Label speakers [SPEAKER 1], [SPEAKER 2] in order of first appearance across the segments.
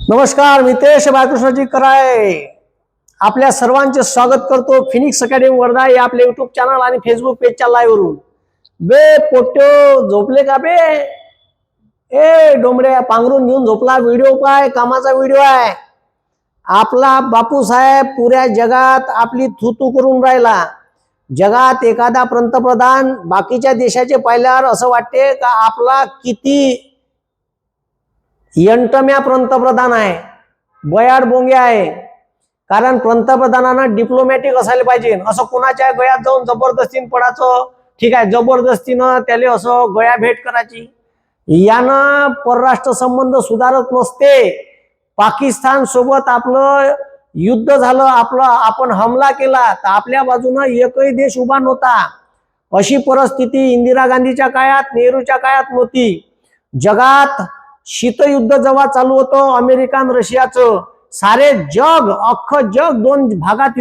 [SPEAKER 1] नमस्कार, मितेश बाळकृष्णजी कराय आपल्या सर्वांचे स्वागत करतो फिनिक्स अकॅडमी वर्धा या आपल्या युट्यूब चॅनल आणि फेसबुक पेजच्या लाईव्ह वरून। बे पोट्यो झोपले का बे? ए डोंबड्या पांघरून घेऊन झोपला? व्हिडिओ काय कामाचा व्हिडिओ आहे? आपला बापूसाहेब पुऱ्या जगात आपली थुतू करून राहिला। जगात एखादा पंतप्रधान बाकीच्या देशाचे पाहिल्यावर असं वाटते का आपला किती यंटम्या पंतप्रधान आहे, बयाड बोंग्या आहे। कारण पंतप्रधानांना डिप्लोमॅटिक असायला पाहिजे। असं कोणाच्या गळ्यात जाऊन जबरदस्तीने पडायचं, ठीक आहे, जबरदस्तीनं त्याले असं गळ्या भेट करायची, यानं परराष्ट्र संबंध सुधारत नसते। पाकिस्तान सोबत आपलं युद्ध झालं, आपण हमला केला तर आपल्या बाजूनं एकही देश उभा नव्हता। अशी परिस्थिती इंदिरा गांधीच्या काळात, नेहरूच्या काळात नव्हती। जगात शीतयुद्ध जेव्हा चालू होतं अमेरिका आणि रशियाचं, सारे जग, अख्खं जग दोन भागात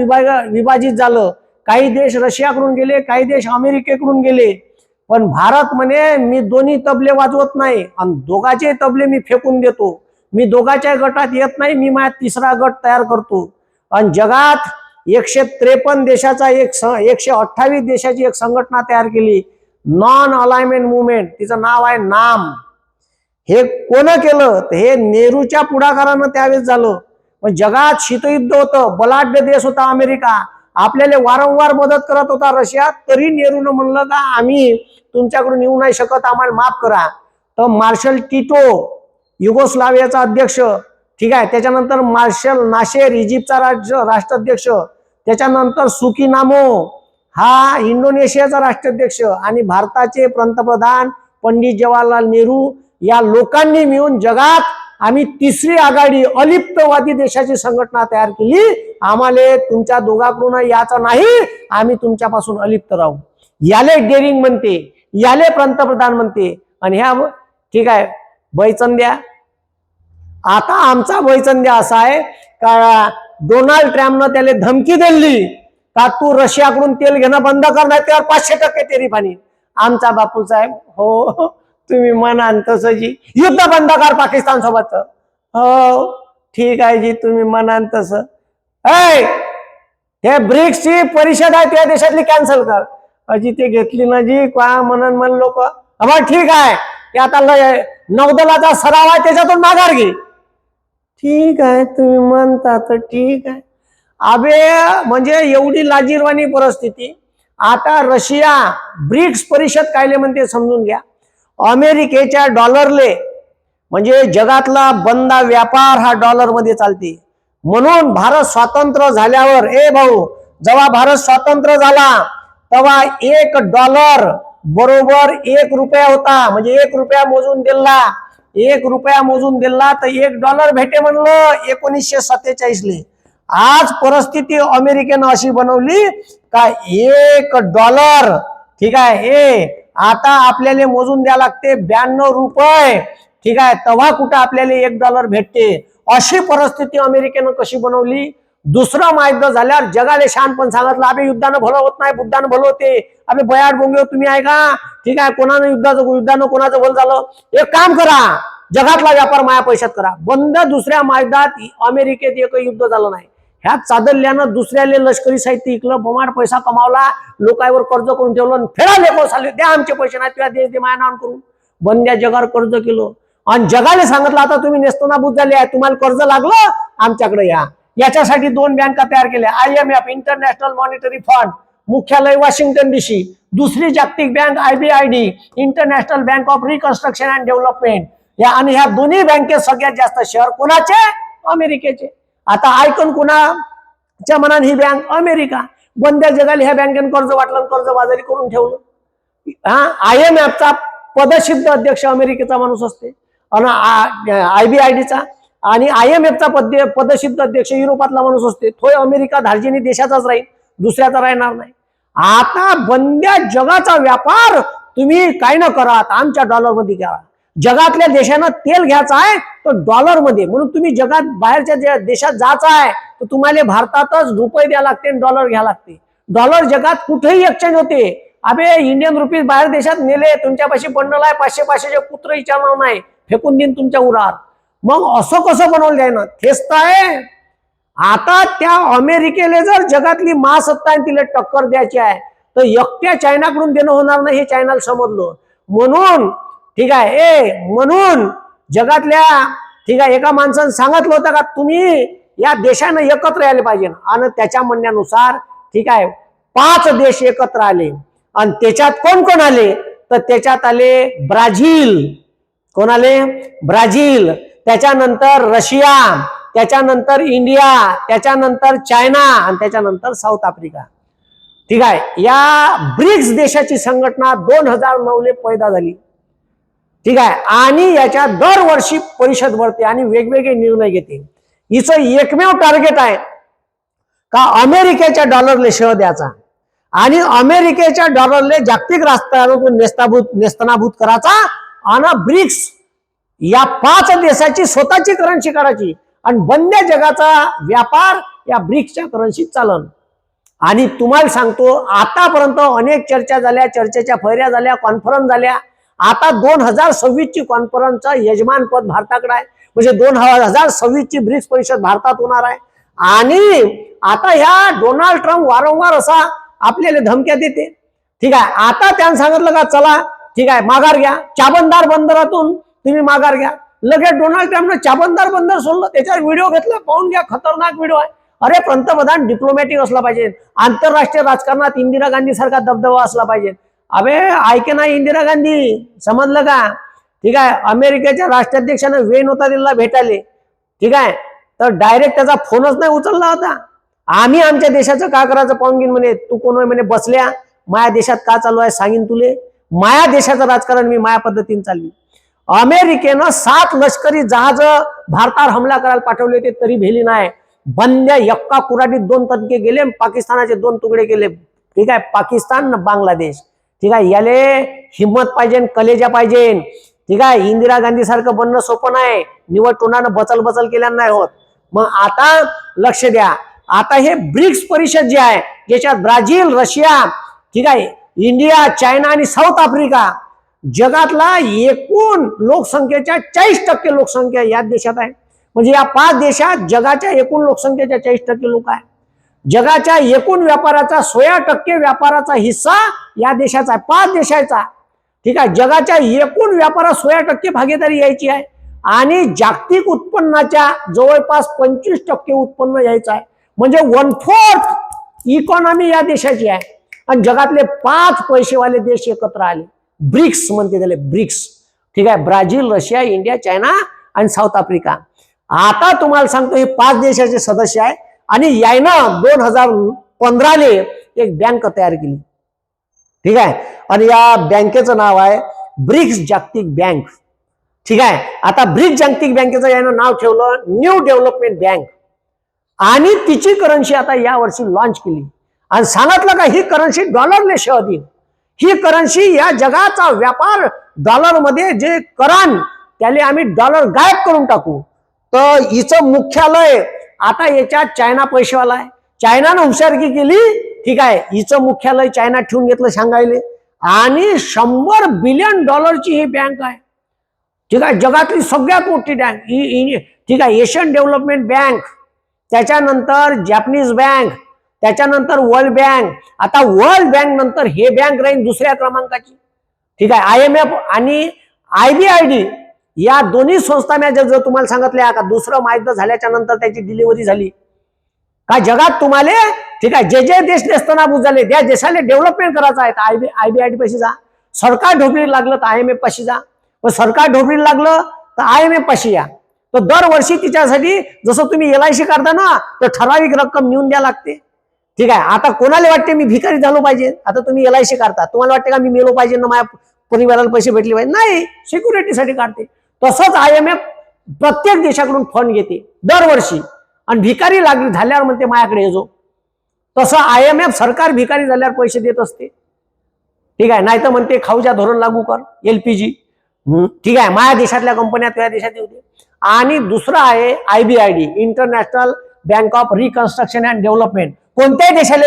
[SPEAKER 1] विभाजित झालं। काही देश रशियाकडून गेले, काही देश अमेरिकेकडून गेले। पण भारत म्हणे मी दोन्ही तबले वाजवत नाही आणि दोघांचे तबले मी फेकून देतो। मी दोघांच्या गटात येत नाही, मी माझा तिसरा गट तयार करतो। आणि जगात 153 देशाचा 128 देशाची एक संघटना तयार केली, नॉन अलाइनमेंट मुवमेंट, तिचं नाव आहे नाम। हे कोण केलं? तर हे नेहरूच्या पुढाकारानं त्यावेळेस झालं। पण जगात शीतयुद्ध होतं, बलाढ्य देश होता अमेरिका, आपल्याला वारंवार मदत करत होता रशिया, तरी नेहरूनं म्हणलं का आम्ही तुमच्याकडून येऊ नाही शकत, आम्हाला माफ करा। तर मार्शल टिटो युगोस्लावियाचा अध्यक्ष, ठीक आहे, त्याच्यानंतर मार्शल नाशेर इजिप्तचा राष्ट्राध्यक्ष, त्याच्यानंतर सुकीनामो हा इंडोनेशियाचा राष्ट्राध्यक्ष, आणि भारताचे पंतप्रधान पंडित जवाहरलाल नेहरू या लोकांनी मिळून जगात आम्ही तिसरी आघाडी अलिप्तवादी देशाची संघटना तयार केली। आम्हाला तुमच्या दोघांकडून याचं नाही, आम्ही तुमच्यापासून अलिप्त राहू। याले डेअरिंग म्हणते, याले पंतप्रधान म्हणते। आणि ह्या ठीक आहे बैचंद्या, आता आमचा बैचंद्या असा आहे का डोनाल्ड ट्रम्पनं त्याला धमकी दिली का तू रशियाकडून तेल घेणं बंद कर, नाही त्यावर 500% टेरिफ आणि आमचा बापूसाहेब हो तुम्ही म्हणाल तसं जी युद्ध बंद कर पाकिस्तान सोबत, हो ठीक आहे जी तुम्ही म्हणाल तसं। हे ब्रिक्सची परिषद आहे त्या देशातली कॅन्सल कर। अजी ते घेतली ना जी का म्हण लोक, अबा ठीक आहे ते आता नौदलाचा सराव आहे त्याच्यातून माघार घे। ठीक आहे तुम्ही म्हणता तर ठीक आहे। अबे म्हणजे एवढी लाजीरवाणी परिस्थिती। आता रशिया ब्रिक्स परिषद कायले म्हणते समजून घ्या। अमेरिकेच्या डॉलरले, म्हणजे जगातला बंदा व्यापार हा डॉलर मध्ये चालते। म्हणून भारत स्वतंत्र झाल्यावर, ए भाऊ, जेव्हा भारत स्वतंत्र झाला तेव्हा $1 बरोबर 1 रुपया होता। म्हणजे 1 रुपया मोजून दिला, 1 रुपया मोजून दिला तर $1 भेटे म्हणलं 1947 ले। आज परिस्थिती अमेरिकेनं अशी बनवली का $1, ठीक आहे, आता आपल्याला मोजून द्या लागते 92 रुपये, ठीक आहे, तेव्हा कुठं आपल्याला $1 भेटते। अशी परिस्थिती अमेरिकेनं कशी बनवली? दुसरं महायुद्ध झाल्यावर जगाला शहाणपण सांगितलं, अबे युद्धानं भलं होत नाही, बुद्धानं भलं होते। अबे बयाड बोंगे तुम्ही आहे का? ठीक आहे, कोणानं युद्धानं कोणाचं भलं झालं? एक काम करा, जगातला व्यापार माया पैशात करा। बंद दुसऱ्या महायुद्धात अमेरिकेत एकही युद्ध झालं नाही। ह्या चादल्यानं दुसऱ्याले लष्करी साहित्य इकलं, बमाड पैसा कमावला, लोकांवर कर्ज करून ठेवलं, फेडा लेको साले, द्या आमचे पैसे नाही तुझ्या देश दे माया नाव करून। बंद्या जगावर कर्ज केलं आणि जगाला सांगितलं आता तुम्ही नेस्तनाबूत झाले आहे, तुम्हाला कर्ज लागलं आमच्याकडे या। याच्यासाठी 2 बँका तयार केल्या, IMF इंटरनॅशनल मॉनिटरी फंड, मुख्यालय वॉशिंग्टन DC, दुसरी जागतिक bank IBRD international bank of reconstruction and development. या आणि ह्या दोन्ही बँकेत सगळ्यात जास्त शेअर कोणाचे? अमेरिकेचे। आता ऐकून कुणाच्या मनात ही बँक? अमेरिका। बंद्या जगाला ह्या बँकेने कर्ज वाटलं, कर्जबाजारी करून ठेवलं। IMFचा पदसिद्ध अध्यक्ष अमेरिकेचा माणूस असते आणि IBRDचा आणि IMFचा पदसिद्ध अध्यक्ष युरोपातला माणूस असते। तो अमेरिका धार्जिनी देशाचाच राहील, दुसऱ्याचा राहणार नाही। आता बंद्या जगाचा व्यापार तुम्ही काय न करा, आमच्या डॉलरमध्ये करा। जगातल्या देशांना तेल घ्यायचं आहे तर डॉलरमध्ये, म्हणून तुम्ही जगात बाहेरच्या देशात जायचं आहे तर तुम्हाला भारतातच रुपये द्या लागते, डॉलर घ्या लागते। डॉलर जगात कुठेही एक्सचेंज होते। अबे इंडियन रुपीज बाहेर देशात नेले, तुमच्यापाशी बंडल आहे 500 चे कुत्र विचारणार नाही, फेकून देईन तुमच्या उरावर। मग असं कसं बनवलं आहे ना, तेच तर आहे. आता त्या अमेरिकेला जर जगातली महासत्ता आहे तिला टक्कर द्यायची आहे तर एकट्या चायनाकडून देणं होणार नाही, हे चायनाला समजलं. म्हणून ठीक आहे म्हणून जगातल्या ठीक आहे एका माणसानं सांगितलं होतं का तुम्ही या देशानं एकत्र आले पाहिजे, आणि त्याच्या म्हणण्यानुसार ठीक आहे 5 देश एकत्र आले. आणि त्याच्यात कोण कोण आले तर त्याच्यात आले ब्राझील. कोण आले? ब्राझील. त्याच्यानंतर रशिया, त्याच्यानंतर इंडिया, त्याच्यानंतर चायना आणि त्याच्यानंतर साऊथ आफ्रिका. ठीक आहे. या ब्रिक्स देशाची संघटना 2009 पैदा झाली. ठीक आहे. आणि याच्या दरवर्षी परिषद भरते आणि वेगवेगळे निर्णय घेते. हिचं एकमेव टार्गेट आहे का अमेरिकेच्या डॉलरले शह द्यायचा आणि अमेरिकेच्या डॉलरले जागतिक राजकारणातून नेस्तनाभूत करायचा आणि ब्रिक्स या 5 देशाची स्वतःची करन्सी करायची आणि बंद्या जगाचा व्यापार या ब्रिक्सच्या करन्सी चालन. आणि तुम्हाला सांगतो आतापर्यंत अनेक चर्चा झाल्या, चर्चेच्या फैऱ्या झाल्या, कॉन्फरन्स झाल्या. आता 2026 ची कॉन्फरन्सचं यजमानपद भारताकडे आहे. म्हणजे 2026 ची ब्रिक्स परिषद भारतात होणार आहे. आणि आता ह्या डोनाल्ड ट्रम्प वारंवार असा आपल्याला धमक्या देते. ठीक आहे. आता त्यानं सांगितलं का चला ठीक आहे माघार घ्या, चाबंदार बंदरातून तुम्ही माघार घ्या. लगेच डोनाल्ड ट्रम्पने चाबंदार बंदर सोडलं, त्याच्यावर व्हिडिओ घेतला, पाहून घ्या, खतरनाक व्हिडिओ आहे. अरे पंतप्रधान डिप्लोमॅटिक असला पाहिजे, आंतरराष्ट्रीय राजकारणात इंदिरा गांधी सारखा दबदबा असला पाहिजे. अबे ऐके ना इंदिरा गांधी, समजलं का? ठीक आहे. अमेरिकेच्या राष्ट्राध्यक्षाने वेन होता दिला भेटायले. ठीक आहे. तर डायरेक्ट त्याचा फोनच नाही उचलला होता. आम्ही आमच्या देशाचं का करायचं पाहून घेईन म्हणे. तू कोण म्हणे बसल्या, माया देशात का चालू आहे सांगीन तुले. माया देशाचं राजकारण मी माया पद्धतीने चालली. अमेरिकेनं 7 लष्करी जहाज भारतावर हमला करायला पाठवले होते तरी भेली नाही. बंद्या एक्का कुराडीत 2 तणके गेले, पाकिस्तानाचे 2 तुकडे केले. ठीक आहे. पाकिस्तान बांगलादेश. ठीक आहे. याले हिम्मत पाहिजे, कलेजा पाहिजे. ठीक आहे. इंदिरा गांधी सारखं बनणं सोपं नाही, निवड तोंडानं बचल बचल केल्यानं नाही होत. मग आता लक्ष द्या, आता हे ब्रिक्स परिषद जे आहे ज्याच्यात ब्राझील, रशिया, ठीक आहे, इंडिया, चायना आणि साऊथ आफ्रिका, जगातला एकूण लोकसंख्येच्या 40% लोकसंख्या या देशात आहे. म्हणजे या 5 देशात जगाच्या एकूण लोकसंख्येच्या 40% लोक आहे. जगाच्या एकूण व्यापाराचा 16% व्यापाराचा हिस्सा या देशाचा आहे, 5 देशाचा. ठीक आहे. जगाच्या एकूण व्यापारात 16% भागीदारी यायची आहे आणि जागतिक उत्पन्नाच्या जवळपास 25% उत्पन्न यायचं आहे. म्हणजे 1/4 इकॉनॉमी या देशाची आहे. आणि जगातले 5 पैसेवाले देश एकत्र आले, ब्रिक्स म्हणते त्याला, ब्रिक्स. ठीक आहे. ब्राझील, रशिया, इंडिया, चायना आणि साऊथ आफ्रिका. आता तुम्हाला सांगतो हे 5 देशाचे सदस्य आहे आणि यानं 2015 एक बँक तयार केली. ठीक आहे. आणि या बँकेचं नाव आहे ब्रिक्स जागतिक बँक. ठीक आहे. आता ब्रिक्स जागतिक बँकेचं यानं नाव ठेवलं न्यू डेव्हलपमेंट बँक. आणि तिची करन्सी आता या वर्षी लॉन्च केली आणि सांगितलं का ही करन्सी डॉलरने शह देईल. ही करन्सी या जगाचा व्यापार डॉलरमध्ये जे करान त्याला आम्ही डॉलर गायब करून टाकू. तर हिचं मुख्यालय आता याच्यात चायना पैसेवाला आहे. चायनानं हुशारकी केली. ठीक आहे. हिचं मुख्यालय चायना ठेवून घेतलं सांगायले आणि $100 बिलियन ही बँक आहे. ठीक आहे. जगातली सगळ्यात मोठी बँक. ठीक आहे. एशियन डेव्हलपमेंट बँक, त्याच्यानंतर जॅपनीज बँक, त्याच्यानंतर वर्ल्ड बँक. आता वर्ल्ड बँक नंतर हे बँक राहील 2ऱ्या क्रमांकाची. ठीक आहे. IMF आणि IBRD या दोन्ही संस्था मी जर तुम्हाला सांगितल्या का 2रं महायुद्ध झाल्याच्या नंतर त्याची डिलिव्हरी झाली का जगात तुम्हाला. ठीक आहे. जे जे देश नेस्तनाबूत झाले त्या देशाला डेव्हलपमेंट करायचं आहे IBRD पाशी जा. सरकार ढोबळीला लागलं तर IMF पाशी जा. मग सरकार ढोबळीला लागलं तर IMF पाशी या. तर दरवर्षी तिच्यासाठी जसं तुम्ही LIC काढता ना तर ठराविक रक्कम नेऊन द्या लागते. ठीक आहे. आता कोणाला वाटते मी भिकारी झालो पाहिजे, आता तुम्ही LIC काढता, तुम्हाला वाटते का मी मेलो पाहिजे ना माझ्या परिवाराला पैसे भेटले पाहिजे, नाही, सिक्युरिटीसाठी काढते. तसंच IMF प्रत्येक देशाकडून फंड घेते दरवर्षी आणि भिकारी लागली झाल्यावर म्हणते माझ्याकडे येजो. तसं IMF सरकार भिकारी झाल्यावर पैसे देत असते. ठीक आहे. नाही तर म्हणते खाऊच्या धोरण लागू कर, LPG. ठीक आहे. माझ्या देशातल्या कंपन्या तुझ्या देशात येऊ दे. आणि दुसरं आहे IBRD, international bank of reconstruction and development. कोणत्याही देशाला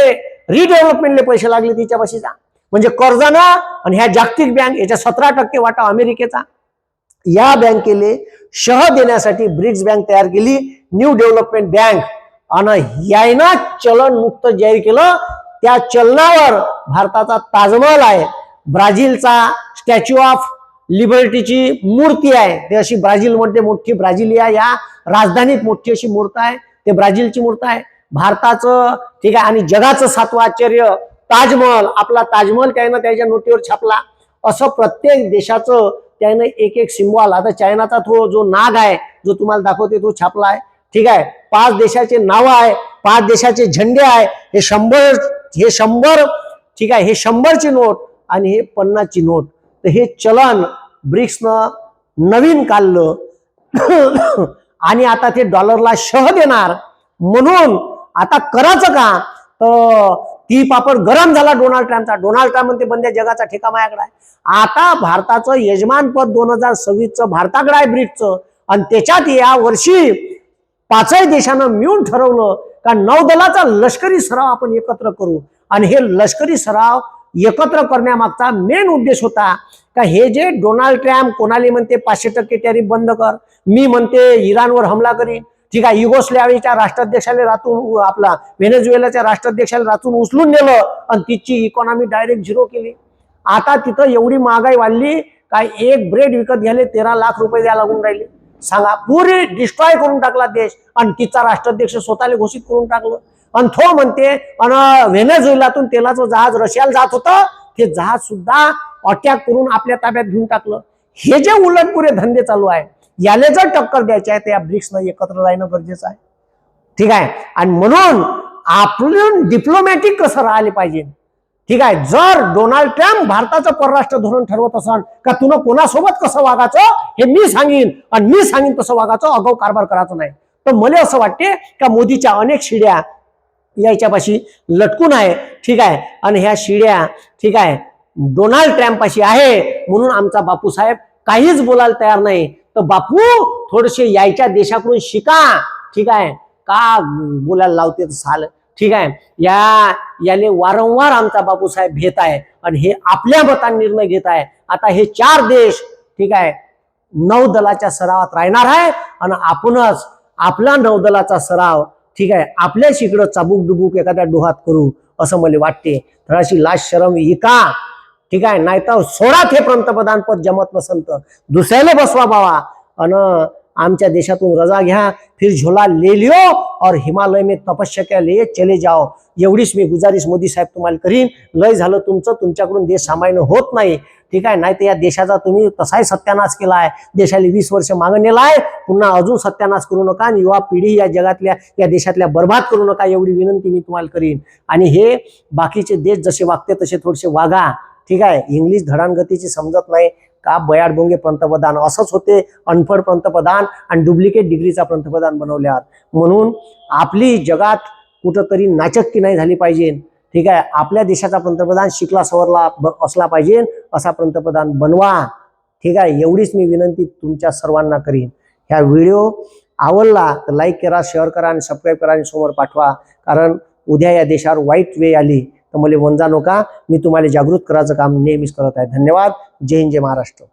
[SPEAKER 1] रिडेव्हलपमेंटले पैसे लागले तिच्यापाशी जा. म्हणजे कर्जानं आणि ह्या जागतिक बँक याच्या 17% वाटा अमेरिकेचा. या बँकेले शह देण्यासाठी ब्रिक्स बँक तयार केली, न्यू डेव्हलपमेंट बँक, आणि यायना चलन मुक्त जाहीर केलं. त्या चलनावर भारताचा ताजमहल आहे, ब्राझीलचा स्टॅच्यू ऑफ लिबर्टीची मूर्ती आहे, ते अशी ब्राझीलमध्ये मोठी ब्राझिलिया या राजधानीत मोठी अशी मूर्त आहे, ते ब्राझीलची मूर्त आहे. भारताचं ठीक आहे, आणि जगाचं 7वं आश्चर्य ताजमहल, आपला ताजमहल त्यानं त्याच्या नोटीवर छापला. असं प्रत्येक देशाचं त्यानं एक एक सिम्बॉल, आता चायनाचा तो जो नाग आहे जो तुम्हाला दाखवते तो छापला आहे. ठीक आहे, 5 देशाचे नाव आहे, 5 देशाचे झेंडे आहे, हे 100 ठीक आहे, हे 100ची नोट आणि हे 50ची नोट. तर हे चलन ब्रिक्सनं नवीन काढलं आणि आता ते डॉलरला शह देणार. म्हणून आता करायचं का, तर ती पापड गरम झाला डोनाल्ड ट्रम्पचा. डोनाल्ड ट्रम्प म्हणते बंद्या जगाचा ठेका माझ्याकडे आहे. आता भारताचं यजमानपद 2026चं भारताकडे आहे ब्रिक्सचं, आणि त्याच्यात या वर्षी 5ही देशानं मिळून ठरवलं का नौदलाचा लष्करी सराव आपण एकत्र करू. आणि हे लष्करी सराव एकत्र करण्यामागचा मेन उद्देश होता का हे जे डोनाल्ड ट्रम्प कोणाली म्हणते 500% टॅरिफ बंद कर, मी म्हणते इराणवर हमला करीन, ठीक आहे, युगोस्लावियाच्या राष्ट्राध्यक्षाला रातून, आपला व्हेनेझुएलाच्या राष्ट्राध्यक्षाला रातून उचलून नेलं आणि तिची इकॉनॉमी डायरेक्ट 0 केली. आता तिथं एवढी महागाई वाढली काय एक ब्रेड विकत घ्यायला 13 लाख रुपये द्यायला लागून राहिले. सांगा, पुरी डिस्ट्रॉय करून टाकला देश, आणि तिचा राष्ट्राध्यक्ष स्वतःला घोषित करून टाकलं. आणि तो म्हणते, आणि व्हेनेझुएलातून तेलाचं जहाज रशियाला जात होतं, ते जहाज सुद्धा अटॅक करून आपल्या ताब्यात घेऊन टाकलं. हे जे उलटपुरे धंदे चालू आहे, याले जर टक्कर द्यायची आहे तर या ब्रिक्सनं एकत्र राहणं गरजेचं आहे. ठीक आहे, आणि म्हणून आपण डिप्लोमॅटिक कसं राहिले पाहिजे. ठीक आहे, जर डोनाल्ड ट्रम्प भारताचं परराष्ट्र धोरण ठरवत असाल का तुला कोणासोबत कसं वागायचं हे मी सांगीन, आणि मी सांगीन तसं वागायचं, अगाऊ कारभार करायचं नाही. तर मला असं वाटते का मोदीच्या अनेक शिड्या याच्यापाशी लटकून आहे. ठीक आहे, आणि ह्या शिड्या ठीक आहे डोनाल्ड ट्रम्पपाशी आहे, म्हणून आमचा बापूसाहेब काहीच बोलायला तयार नाही. तर बापू थोडेसे यायच्या देशाकडून शिका. ठीक आहे, का बोलायला लावते साल. ठीक आहे, याले वारंवार आमचा बापूसाहेब घेत आहे, आणि हे आपल्या मताने निर्णय घेत आहे. आता हे 4 देश ठीक आहे नौदलाच्या सरावात राहणार आहे, आणि आपणच आपला नौदलाचा सराव ठीक आहे आपल्या शिकडं चाबूक डुबूक एखाद्या डोहात करू असं मला वाटते. थोडाशी लाज शरम इका. ठीक आहे, नाही तर सोडा हे पंतप्रधान पद जमत नसन तर दुसऱ्याला बसवा बाबा, आणि आमच्या देशातून रजा घ्या, फिर झोला ले लियो और हिमालय में तपस्या लिए चले जाओ. एवढीच मी गुजारिश मोदी साहेब तुम्हाला करीन. लय झालं तुमचं, तुमच्याकडून देश सांभाळणं होत नाही. ठीक आहे, नाही तर या देशाचा तुम्ही तसाही सत्यानाश केला आहे, देशाला 20 वर्ष मागं नेला आहे, पुन्हा अजून सत्यानाश करू नका, आणि युवा पिढी या जगातल्या या देशातल्या बर्बाद करू नका, एवढी विनंती मी तुम्हाला करीन. आणि हे बाकीचे देश जसे वागते तसे थोडेसे वागा. ठीक आहे, इंग्लिश धडानगतीची समजत नाही का, बयाडबोंगे पंतप्रधान असंच होते, अनपढ पंतप्रधान आणि डुप्लिकेट डिग्रीचा पंतप्रधान बनवल्यात. म्हणून आपली जगात कुठंतरी नाचक्की नाही झाली पाहिजे. ठीक आहे, आपल्या देशाचा पंतप्रधान शिकला सवरला असला पाहिजे, असा पंतप्रधान बनवा. ठीक आहे, एवढीच मी विनंती तुमच्या सर्वांना करीन. ह्या व्हिडिओ आवडला तर लाईक करा, शेअर करा आणि सबस्क्राईब करा आणि समोर पाठवा. कारण उद्या या देशावर वाईट वेळ आली तर मला वंजा नका. मी तुम्हाला जागृत करायचं काम नेहमीच करत आहे. धन्यवाद. जय हिंद, जय महाराष्ट्र.